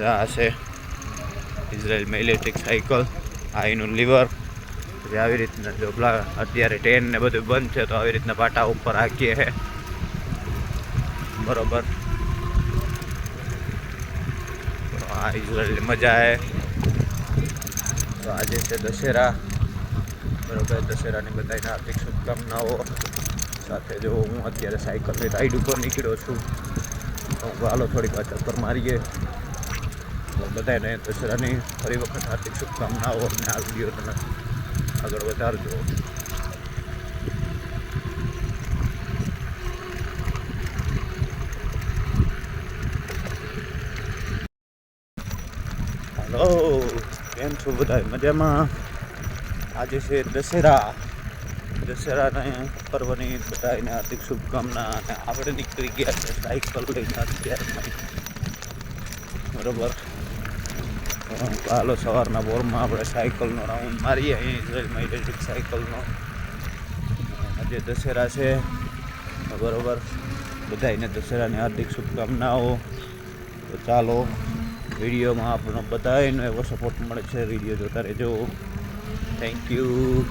આ છે ઇઝરાયલમાં electric cycle, આ એનું લીવર. પછી આવી રીતના જો અત્યારે ટ્રેન ને બધું બંધ છે તો આવી રીતના પાટા ઉપર હાકીએ છે બરોબર. તો આ ઇઝરાયલની મજા છે. તો આજે છે દશેરા બરોબર. દશેરાની બધાને હાર્દિક શુભકામનાઓ સાથે. જો હું અત્યારે સાયકલની રાઈડ ઉપર નીકળ્યો છું તો હાલો થોડીક વાર ચક્કર મારીએ. તો બધાને દશેરાની ફરી વખત હાર્દિક શુભકામનાઓ અને આ વિડીયો તમે આગળ વધારજો. હલો, કેમ છો બધા? મજામાં? આજે છે દશેરાના પર્વની બધાને હાર્દિક શુભકામના. અને આપણે નીકળી ગયા છે સાયકલ લઈને અત્યારે બરોબર. હાલો સવારના બોરમાં આપણે સાયકલનો રાઉન્ડ મારીએ અહીં ઇઝરાયલમાં ઇલેક્ટ્રિક સાયકલનો. આજે દશેરા છે બરોબર. બધાને દશેરાની હાર્દિક શુભકામનાઓ. તો ચાલો વિડીયોમાં આપણને બધાને એવો સપોર્ટ મળે છે. વિડીયો જોતા રહેજો. Thank you.